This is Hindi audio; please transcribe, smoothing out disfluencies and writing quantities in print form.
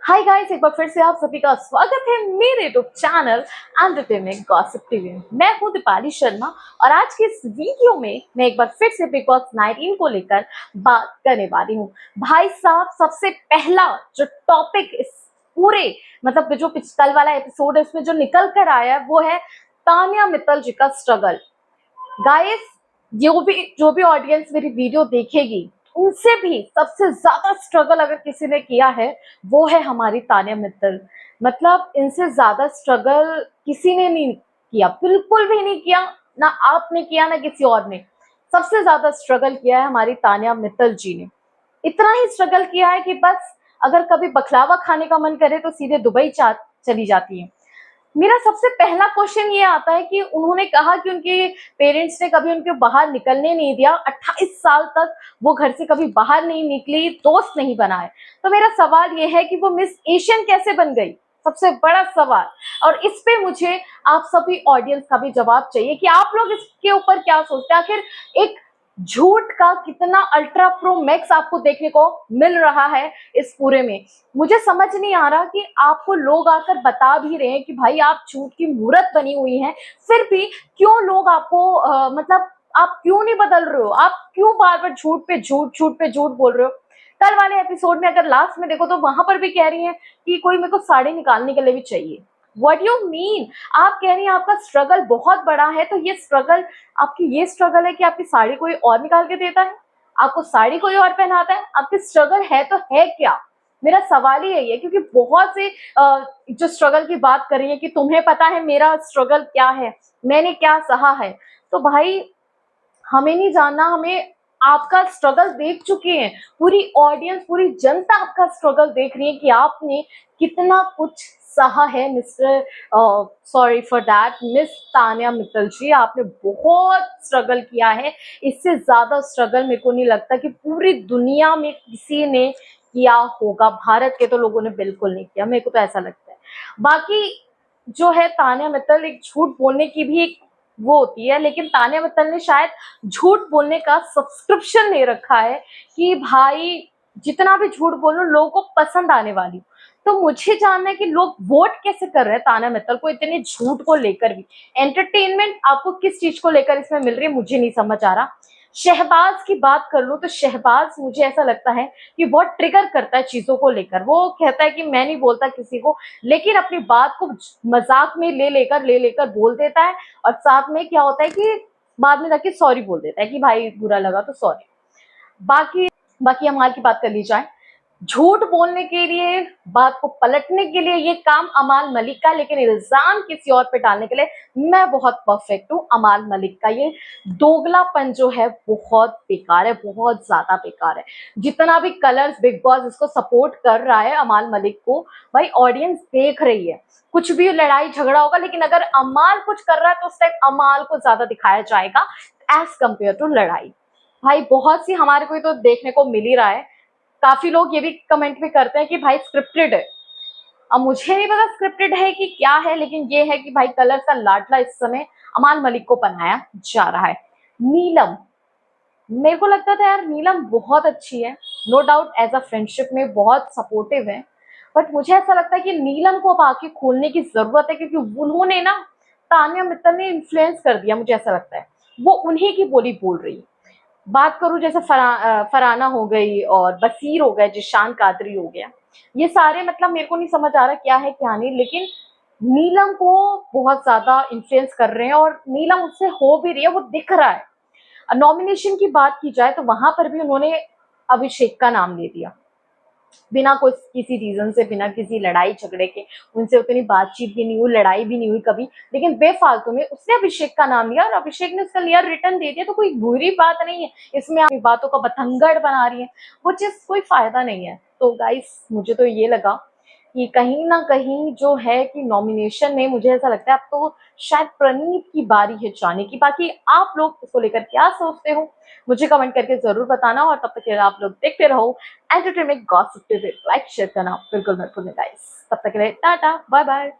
हाय गाइस, एक बार फिर से आप सभी का स्वागत है मेरे YouTube channel entertainment gossip TV में। मैं हूं दीपाली शर्मा और आज के इस वीडियो में मैं एक बार फिर से बिग बॉस 19 को लेकर बात करने वाली हूं। भाई साहब, सबसे पहला जो टॉपिक इस पूरे जो कल वाला एपिसोड है उसमें जो निकल कर आया है वो है तान्या मित्तल जी का स्ट्रगल। गाइस, जो भी ऑडियंस मेरी वीडियो देखेगी उनसे भी सबसे ज्यादा स्ट्रगल अगर किसी ने किया है वो है हमारी तान्या मित्तल। इनसे ज्यादा स्ट्रगल किसी ने नहीं किया, बिल्कुल भी नहीं किया। ना आपने किया ना किसी और ने। सबसे ज्यादा स्ट्रगल किया है हमारी तान्या मित्तल जी ने। इतना ही स्ट्रगल किया है कि बस अगर कभी बकलावा खाने का मन करे तो सीधे दुबई चली जाती है। मेरा सबसे पहला क्वेश्चन ये आता है कि उन्होंने कहा कि उनके पेरेंट्स ने कभी उनके बाहर निकलने नहीं दिया, 28 साल तक वो घर से कभी बाहर नहीं निकली, दोस्त नहीं बनाए। तो मेरा सवाल ये है कि वो मिस एशियन कैसे बन गई, सबसे बड़ा सवाल। और इस पे मुझे आप सभी ऑडियंस का भी जवाब चाहिए कि आप लोग इसके ऊपर क्या सोचते हैं। आखिर एक झूठ का कितना अल्ट्रा प्रो मैक्स आपको देखने को मिल रहा है इस पूरे में। मुझे समझ नहीं आ रहा कि आपको लोग आकर बता भी रहे हैं कि भाई आप झूठ की मूर्त बनी हुई हैं, फिर भी क्यों लोग आपको आप क्यों नहीं बदल रहे हो? आप क्यों बार बार झूठ पे झूठ बोल रहे हो? कल वाले एपिसोड में अगर लास्ट में देखो तो वहां पर भी कह रही हैं कि कोई मेरे को साड़ी निकालने के लिए भी चाहिए। What you mean? आप कह रही हैं आपका स्ट्रगल बहुत बड़ा है, तो ये स्ट्रगल है कि आपकी साड़ी कोई और निकाल के देता है, आपको साड़ी कोई और पहनाता है? आपकी स्ट्रगल है तो है क्या? मेरा सवाल ही यही है, क्योंकि बहुत से जो स्ट्रगल की बात कर रही है कि तुम्हें पता है मेरा स्ट्रगल क्या है, मैंने क्या सहा है। तो भाई, हमें नहीं जानना, हमें आपका स्ट्रगल देख चुके हैं। पूरी ऑडियंस, पूरी जनता आपका स्ट्रगल देख रही है कि आपने कितना कुछ सहा है। Mister sorry for that, miss Tanya Mittal ji, आपने बहुत स्ट्रगल किया है। इससे ज्यादा स्ट्रगल मेरे को नहीं लगता कि पूरी दुनिया में किसी ने किया होगा। भारत के तो लोगों ने बिल्कुल नहीं किया, मेरे को तो ऐसा लगता है। बाकी जो है तान्या मित्तल, एक झूठ बोलने की भी एक वो होती है, लेकिन तान्या मित्तल ने शायद झूठ बोलने का सब्सक्रिप्शन ले रखा है कि भाई जितना भी झूठ बोलो लोगों को पसंद आने वाली। तो मुझे जानना है कि लोग वोट कैसे कर रहे हैं तान्या मित्तल को इतने झूठ को लेकर भी। एंटरटेनमेंट आपको किस चीज को लेकर इसमें मिल रही है, मुझे नहीं समझ आ रहा। शहबाज की बात कर लूं तो शहबाज मुझे ऐसा लगता है कि बहुत ट्रिगर करता है चीजों को लेकर। वो कहता है कि मैं नहीं बोलता किसी को, लेकिन अपनी बात को मजाक में ले लेकर बोल देता है। और साथ में क्या होता है कि बाद में जाके सॉरी बोल देता है कि भाई बुरा लगा तो सॉरी। बाकी बाकी अमाल की बात कर ली जाए, झूठ बोलने के लिए, बात को पलटने के लिए ये काम अमाल मलिक का, लेकिन इल्जाम किसी और पे डालने के लिए मैं बहुत परफेक्ट हूँ। अमाल मलिक का ये दोगलापन जो है बहुत बेकार है, बहुत ज्यादा बेकार है। जितना भी कलर्स बिग बॉस इसको सपोर्ट कर रहा है अमाल मलिक को, भाई ऑडियंस देख रही है। कुछ भी लड़ाई झगड़ा होगा, लेकिन अगर अमाल कुछ कर रहा है तो उस टाइम अमाल को ज्यादा दिखाया जाएगा एज कंपेयर टू लड़ाई। भाई बहुत सी हमारे को तो देखने को मिल ही रहा है। काफी लोग ये भी कमेंट में करते हैं कि भाई स्क्रिप्टेड है। अब मुझे नहीं पता स्क्रिप्टेड है कि क्या है, लेकिन ये है कि भाई कलर का लाडला इस समय अमान मलिक को बनाया जा रहा है। नीलम, मेरे को लगता था यार नीलम बहुत अच्छी है, no doubt as a friendship में बहुत सपोर्टिव है। बट मुझे ऐसा लगता है कि नीलम को अब आके खोलने की जरूरत है, क्योंकि उन्होंने ना, तान्या मित्तल ने इन्फ्लुएंस कर दिया, मुझे ऐसा लगता है वो उन्हीं की बोली बोल रही है। बात करूं जैसे फराना हो गई और बसीर हो गया, जिशान कादरी हो गया, ये सारे मेरे को नहीं समझ आ रहा क्या है क्या नहीं, लेकिन नीलम को बहुत ज्यादा इन्फ्लुएंस कर रहे हैं और नीलम उससे हो भी रही है, वो दिख रहा है। नॉमिनेशन की बात की जाए तो वहां पर भी उन्होंने अभिषेक का नाम ले दिया, बिना कोई किसी रीजन से, बिना किसी लड़ाई झगड़े के। उनसे उतनी बातचीत भी नहीं हुई, लड़ाई भी नहीं हुई कभी, लेकिन बेफालतू में उसने अभिषेक का नाम लिया और अभिषेक ने उसका लिया, रिटर्न दे दिया। तो कोई बुरी बात नहीं है इसमें, आप बातों का बतंगड़ बना रही है, वो चीज कोई फायदा नहीं है। तो गाइस, मुझे तो ये लगा कि कहीं ना कहीं जो है कि नॉमिनेशन में मुझे ऐसा लगता है अब तो शायद प्रणीत की बारी है जाने की। बाकी आप लोग इसको लेकर क्या सोचते हो मुझे कमेंट करके जरूर बताना, और तब तक के लिए आप लोग देखते रहो entertainment gossip TV. Like share करना बिल्कुल मत भूलना गाइस। तब तक के लिए टाटा बाय बाय।